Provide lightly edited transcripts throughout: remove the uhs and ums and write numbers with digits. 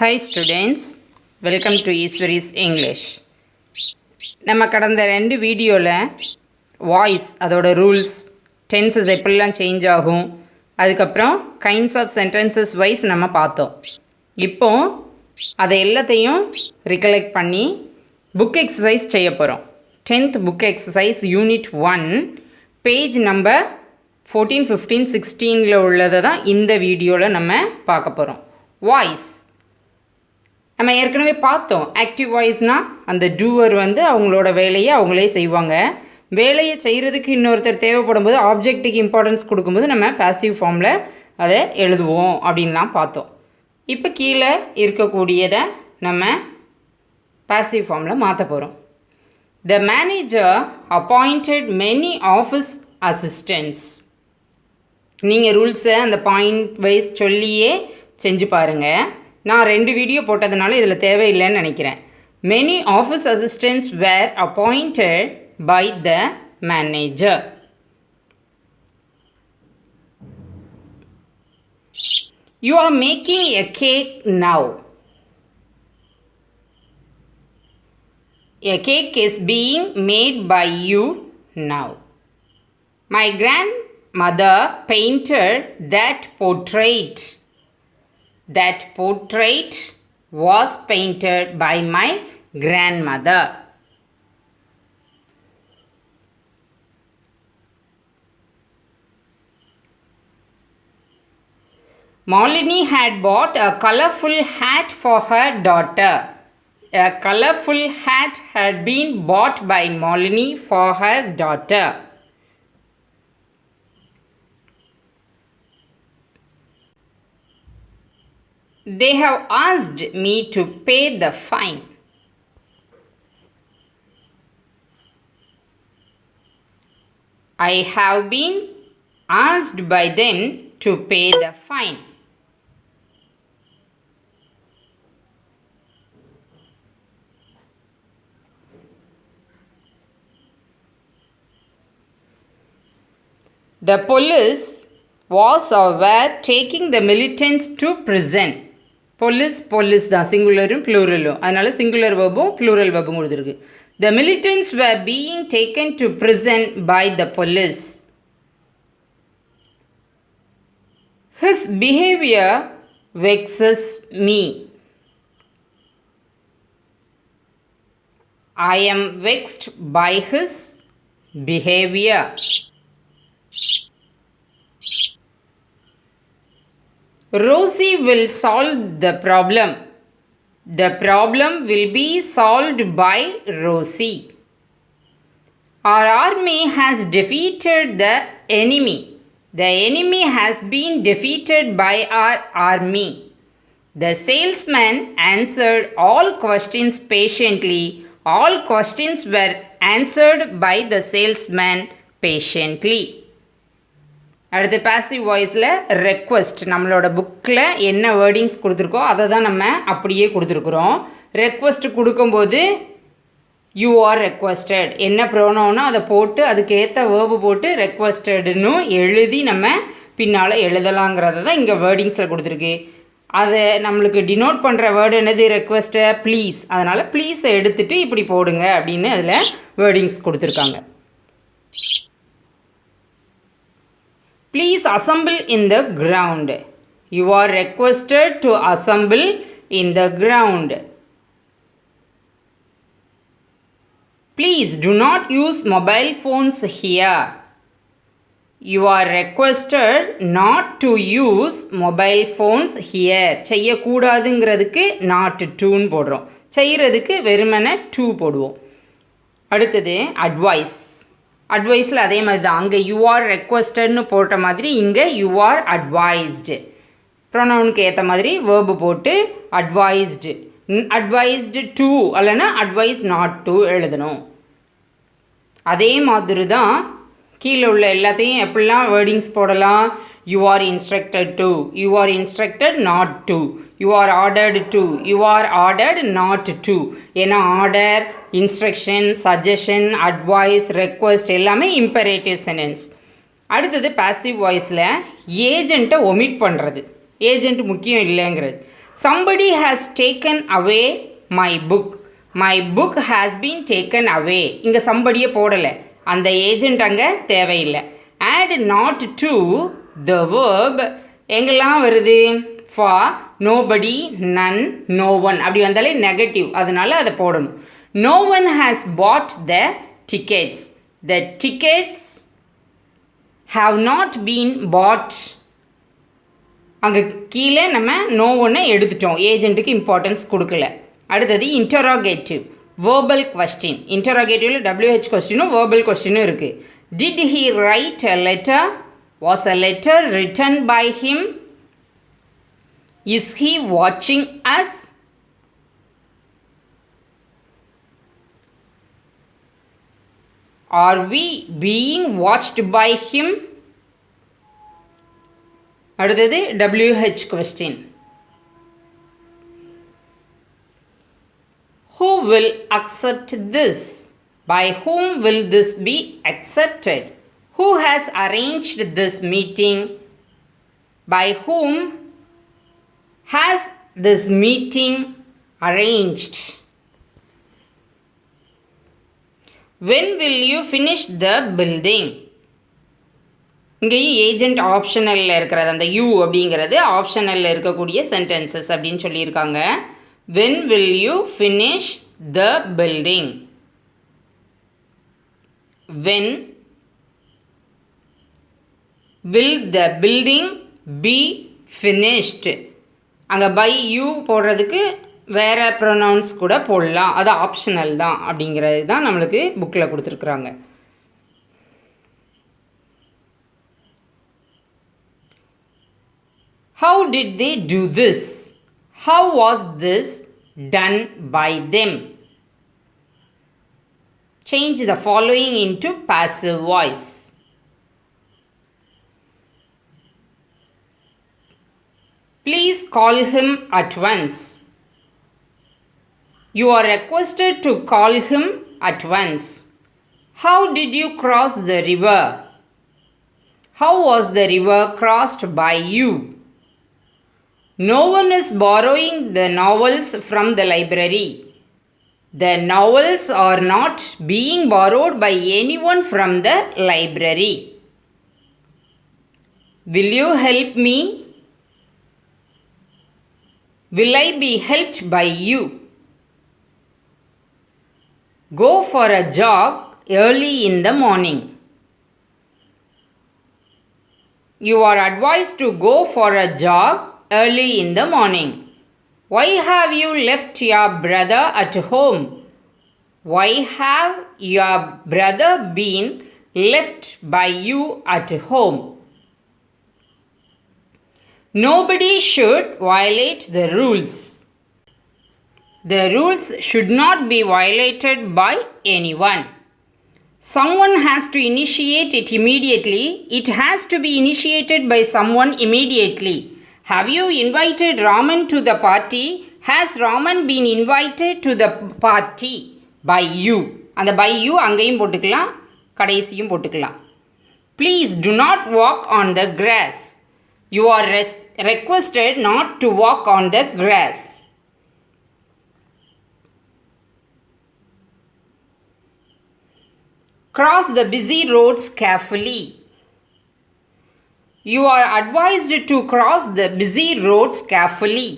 Hi students, welcome to Easwary's English. நம்ம கடந்த 2 வீடியோவில் வாய்ஸ் அதோட ரூல்ஸ் டென்சஸ் எப்படிலாம் சேஞ்ச் ஆகும் அதுக்கப்புறம் கைண்ட்ஸ் ஆஃப் சென்டென்சஸ் வைஸ் நம்ம பார்த்தோம். இப்போ அதை எல்லாத்தையும் ரிகலெக்ட் பண்ணி புக் எக்ஸசைஸ் செய்ய போகிறோம். 10th book exercise unit 1 page number 14, 15, 16 உள்ளதை தான் இந்த வீடியோவில் நம்ம பார்க்க போகிறோம். வாய்ஸ் நம்ம ஏற்கனவே பார்த்தோம். ஆக்டிவ் வாய்ஸ்னால் அந்த டூவர் அவங்களோட வேலையை அவங்களே செய்வாங்க. வேலையை செய்கிறதுக்கு இன்னொருத்தர் தேவைப்படும் போது ஆப்ஜெக்ட்டுக்கு இம்பார்ட்டன்ஸ் கொடுக்கும்போது நம்ம பாசிவ் ஃபார்மில் அதை எழுதுவோம் அப்படின்லாம் பார்த்தோம். இப்போ கீழே இருக்கக்கூடியதை நம்ம பாசிவ் ஃபார்மில் மாற்ற போகிறோம். The manager appointed many office assistants. நீங்கள் ரூல்ஸை அந்த பாயிண்ட் வைஸ் சொல்லியே செஞ்சு பாருங்கள். நான் 2 வீடியோ போட்டதுனால இதில் தேவையில்லைன்னு நினைக்கிறேன். Many office assistants were appointed by the manager. You are making a cake now. A cake is being made by you now. My grandmother painted that portrait. That portrait was painted by my grandmother. Malini had bought a colorful hat for her daughter. A colorful hat had been bought by Malini for her daughter. They have asked me to pay the fine. I have been asked by them to pay the fine. The police was or were taking the militants to prison. Police தான் சிங்குலரும் ப்ளூரலும், அதனால் singular வெர்பும் plural வெர்பும் கொடுத்துருக்கு. The militants were being taken to prison by the police. His behavior vexes me. I am vexed by his behavior. Rosie will solve the problem. The problem will be solved by Rosie. Our army has defeated the enemy. The enemy has been defeated by our army. The salesman answered all questions patiently. All questions were answered by the salesman patiently. அடுத்து passive வாய்ஸில் request. நம்மளோட புக்கில் என்ன wordings கொடுத்துருக்கோ அதை தான் நம்ம அப்படியே கொடுத்துருக்குறோம். ரெக்வெஸ்ட் கொடுக்கும்போது யூ ஆர் ரெக்வெஸ்டட் என்ன ப்ரோனோன்னா அதை போட்டு அதுக்கேற்ற வேர்பு போட்டு ரெக்வெஸ்டட்னு எழுதி நம்ம பின்னால் எழுதலாங்கிறத தான் இங்கே வேர்டிங்ஸில் கொடுத்துருக்கு. அதை நம்மளுக்கு டினோட் பண்ணுற வேர்டு என்னது? ரெக்வெஸ்ட்டை ப்ளீஸ். அதனால் ப்ளீஸை எடுத்துகிட்டு இப்படி போடுங்க அப்படின்னு அதில் வேர்டிங்ஸ் கொடுத்துருக்காங்க. Please assemble in the ground. You are requested to assemble in the ground. Please do not use mobile phones here. You are requested not to use mobile phones here. செய்யக்கூடாதுங்கிறதுக்கு not toன்னு போடுறோம், செய்கிறதுக்கு வெறுமனே to போடுவோம். அடுத்தது advice. அட்வைஸில் அதே மாதிரி தான். அங்கே you are ரெக்வெஸ்டட்னு போட்ட மாதிரி இங்கே யூ ஆர் அட்வைஸ்டு. ப்ரொனவுனுக்கு ஏற்ற மாதிரி வேர்பு போட்டு அட்வைஸ்டு, அட்வைஸ்டு டு அல்லனா அட்வைஸ் நாட் டு எழுதணும். அதே மாதிரி தான் கீழே உள்ள எல்லாத்தையும் எப்படிலாம் வேர்டிங்ஸ் போடலாம்? You are instructed to, you are instructed not to, you are ordered to, you are ordered not to. ஏன்னா order, instruction, suggestion, advice, request எல்லாமே இம்பரேட்டிவ் சென்டென்ஸ். அடுத்தது பாசிவ் வாய்ஸில் ஏஜெண்ட்டை ஒமிட் பண்ணுறது. ஏஜெண்ட் முக்கியம் இல்லைங்கிறது. Somebody has taken away my book. My book has been taken away. இங்கே somebodyயை போடலை, அந்த ஏஜென்ட் அங்கே தேவையில்லை. Add not to the verb எங்கெல்லாம் வருது? For, nobody, none, no one அப்படி வந்தாலே நெகட்டிவ், அதனால் அதை போடணும். No one has bought the tickets. The tickets have not been bought. அங்கே கீழே நம்ம நோ ஒன்னை எடுத்துட்டோம், ஏஜென்ட்டுக்கு இம்பார்ட்டன்ஸ் கொடுக்கல. அடுத்தது இன்டரோகேட்டிவ், வேர்பல் கொஸ்டின். இன்டரோகேட்டிவில் WH கொஸ்டினும் வேர்பல் கொஸ்டினும் இருக்குது. Did he write a letter? Was a letter written by him? Is he watching us? Are we being watched by him? அடுத்தது WH question. Who will accept this? By whom will this be accepted? Who has arranged this meeting? By whom has this meeting arranged? When will you finish the building? இங்கேயும் agent ஆப்ஷனலில் இருக்கிறது, அந்த you அப்படிங்கிறது ஆப்ஷனலில் இருக்கக்கூடிய sentences அப்படின்னு சொல்லியிருக்காங்க. When will you finish the building? When will the building be finished? அங்கே by you போடுறதுக்கு வேறு ப்ரொனவுன்ஸ் கூட போடலாம், அது ஆப்ஷனல் தான் அப்படிங்கிறது தான் நம்மளுக்கு புக்கில் கொடுத்துருக்குறாங்க. How did they do this? How was this done by them? Change the following into passive voice. Please call him at once. You are requested to call him at once. How did you cross the river? How was the river crossed by you? No one is borrowing the novels from the library. The novels are not being borrowed by anyone from the library. Will you help me? Will I be helped by you? Go for a jog early in the morning. You are advised to go for a jog early in the morning. Why have you left your brother at home? Why have your brother been left by you at home? Nobody should violate the rules. The rules should not be violated by anyone. Someone has to initiate it immediately. It has to be initiated by someone immediately. Have you invited Raman to the party? Has Raman been invited to the party? By you. அந்த by you அங்கேயும் போட்டுக்கலாம், கடைசியும் போட்டுக்கலாம். Please do not walk on the grass. You are requested not to walk on the grass. Cross the busy roads carefully. You are advised to cross the busy roads carefully.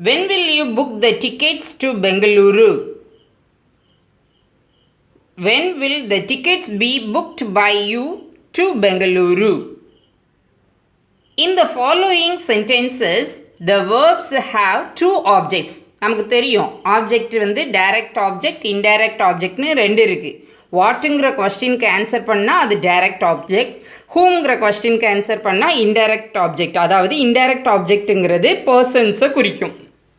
When will you book the tickets to Bengaluru? When will the tickets be booked by you to Bengaluru? In the following sentences, the verbs have two objects. நமக்கு தெரியும் object வந்து direct object, indirect ஆப்ஜெக்ட்னு ரெண்டு இருக்குது. வாட்டுங்கிற கொஸ்டினுக்கு answer பண்ணால் அது direct object, ஹூங்கிற கொஸ்டினுக்கு answer பண்ணால் இன்டைரக்ட் ஆப்ஜெக்ட். அதாவது இன்டைரக்ட் ஆப்ஜெக்ட்டுங்கிறது பர்சன்ஸை குறிக்கும்.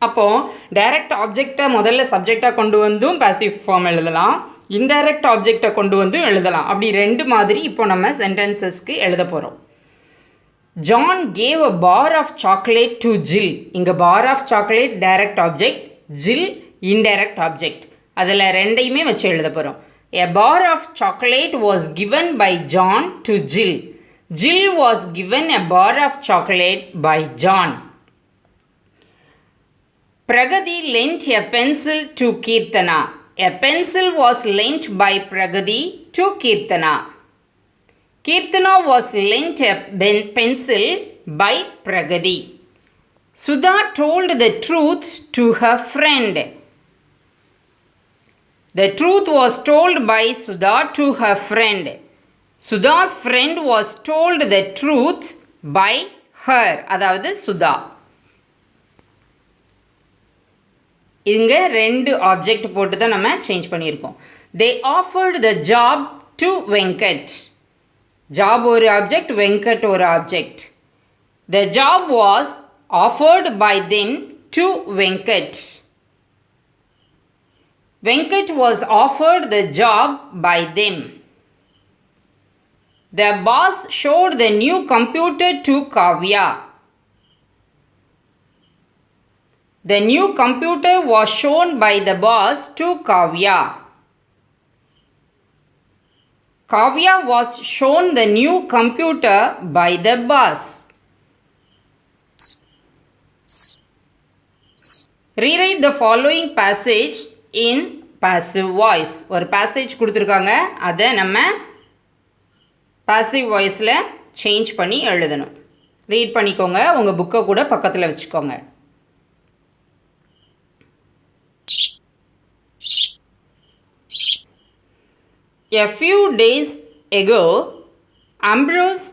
அப்போது டைரக்ட் ஆப்ஜெக்டை முதல்ல சப்ஜெக்டாக கொண்டு வந்தும் பாசிவ் ஃபார்ம் எழுதலாம், இன்டைரக்ட் ஆப்ஜெக்டை கொண்டு வந்தும் எழுதலாம். அப்படி ரெண்டு மாதிரி இப்போ நம்ம சென்டென்சஸ்க்கு எழுத போகிறோம். John gave a bar of chocolate to Jill. இங்கே bar of chocolate direct object, Jill indirect object. அதில் ரெண்டையுமே வச்சு எழுத போகிறோம். A bar of chocolate was given by John to Jill. Jill was given a bar of chocolate by John. Pragati lent a pencil to Kirtana. A pencil was lent by Pragati to Kirtana. Kirtana was lent a pencil by Pragati. Sudha told the truth to her friend. The truth was told by Sudha to her friend. Sudha's friend was told the truth by her. அதாவது சுதா. இங்கே ரெண்டு object போட்டு தான் நம்ம change பண்ணியிருக்கோம். They offered the job to Venkat. Job ஒரு object, Venkat ஒரு object. The job was offered by them to Venkat. Venkat was offered the job by them. The boss showed the new computer to Kavya. The new computer was shown by the boss to Kavya. Kavya was shown the new computer by the boss. Rewrite the following passage in passive voice. ஒரு passage கொடுத்துருக்காங்க, அதை நம்ம passive voiceல change பண்ணி எழுதணும். Read பண்ணிக்கோங்க, உங்கள் புக்கை கூட பக்கத்தில் வச்சுக்கோங்க. A few days ago, Ambrose's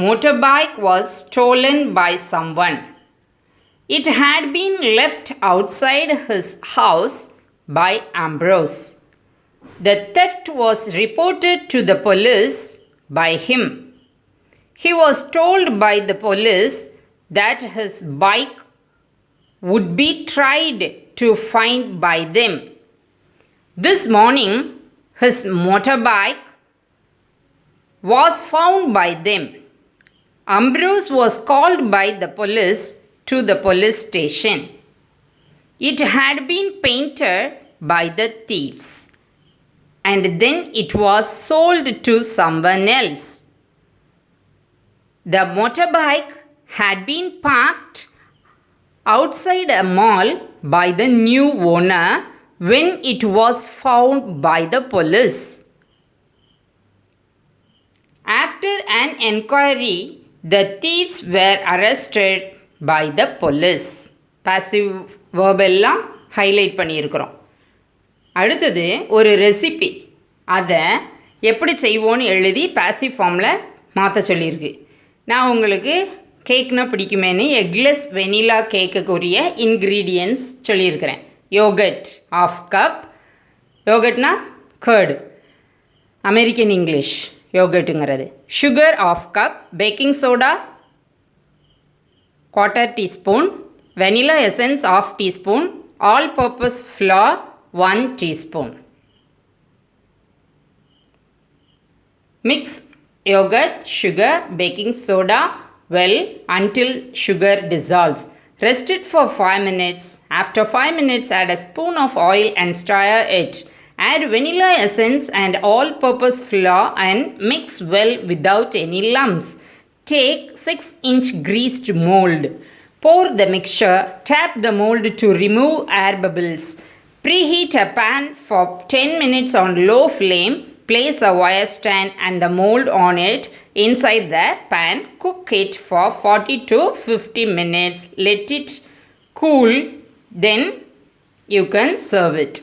motorbike was stolen by someone. It had been left outside his house by Ambrose. The theft was reported to the police by him. He was told by the police that his bike would be tried to find by them. This morning, his motorbike was found by them. Ambrose was called by the police to the police station. It had been painted by the thieves, and then it was sold to someone else. The motorbike had been parked outside a mall by the new owner when it was found by the police. After an enquiry, the thieves were arrested by the police. Passive verb எல்லாம் highlight பண்ணியிருக்கிறோம். அடுத்தது ஒரு recipe, அதை எப்படி செய்வோன்னு எழுதி passive ஃபார்மில் மாற்ற சொல்லியிருக்கு. நான் உங்களுக்கு கேக்னா பிடிக்குமேனு எக்லெஸ் வெனிலா கேக்குக்குரிய இன்க்ரீடியன்ட்ஸ் சொல்லியிருக்கிறேன். யோகட் ஆஃப் கப், யோகட்னா கர்டு, அமெரிக்கன் இங்கிலீஷ் யோகட்டுங்கிறது. Sugar of cup, baking soda 1/4 teaspoon, vanilla essence 1/2 teaspoon, all purpose flour 1 teaspoon. Mix yogurt, sugar, baking soda well until sugar dissolves. Rest it for 5 minutes. After 5 minutes, add a spoon of oil and stir it. Add vanilla essence and all-purpose flour and mix well without any lumps. Take 6-inch greased mold. Pour the mixture. Tap the mold to remove air bubbles. Preheat a pan for 10 minutes on low flame. Place a wire stand and the mold on it. Inside the pan, cook it for 40 to 50 minutes. Let it cool. Then you can serve it.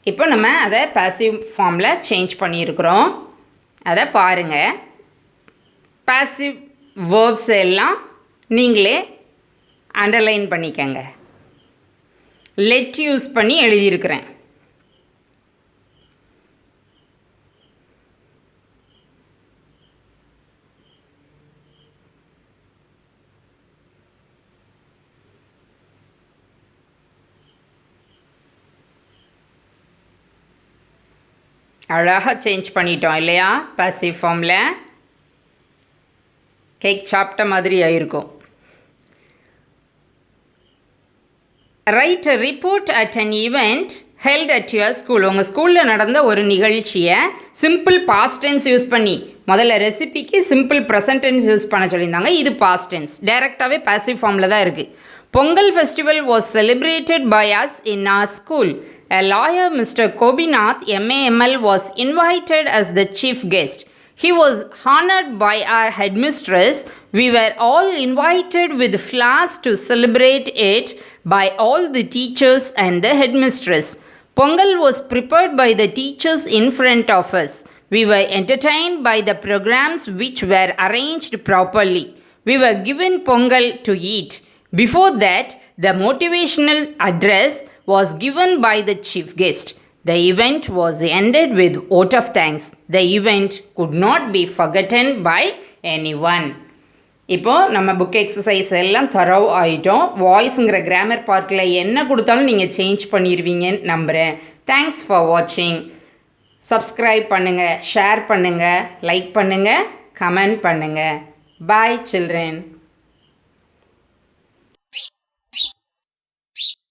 இப்போ நம்ம அதை passive ஃபார்மில் change பண்ணியிருக்கிறோம். அதை பாருங்கள். Passive verbs எல்லாம் நீங்களே underline பண்ணிக்கங்க. லெட் யூஸ் பண்ணி எழுதியிருக்கிறேன். அழகாக சேஞ்ச் பண்ணிட்டோம் இல்லையா? பாசிவ் ஃபார்மில் கேக் சாப்பிட்ட மாதிரி ஆயிருக்கும். Right a report at an event held at your school. உங்கள் ஸ்கூலில் நடந்த ஒரு நிகழ்ச்சியை சிம்பிள் பாஸ்ட் டென்ஸ் யூஸ் பண்ணி முதல்ல ரெசிபிக்கு சிம்பிள் ப்ரெசன்ட் டென்ஸ் யூஸ் பண்ண சொல்லியிருந்தாங்க. இது பாஸ்ட் டென்ஸ், டைரெக்டாகவே பாசிவ் ஃபார்மில் தான் இருக்குது. Pongal festival was celebrated by us in our school. A lawyer, Mr. Kobinath, MAML, was invited as the chief guest. He was honored by our headmistress. We were all invited with flowers to celebrate it by all the teachers and the headmistress. Pongal was prepared by the teachers in front of us. We were entertained by the programs which were arranged properly. We were given Pongal to eat. Before that, the motivational address was given by the chief guest. The event was ended with vote of thanks. The event could not be forgotten by anyone. இப்போது நம்ம book exercise எல்லாம் தரவு ஆகிட்டோம். வாய்ஸுங்கிற grammar பார்க்கில் என்ன கொடுத்தாலும் நீங்கள் change பண்ணிடுவீங்கன்னு நம்புகிறேன். தேங்க்ஸ் ஃபார் வாட்சிங். சப்ஸ்கிரைப் பண்ணுங்கள், ஷேர் பண்ணுங்கள், லைக் பண்ணுங்கள், கமெண்ட் பண்ணுங்கள். பாய் சில்ட்ரன்.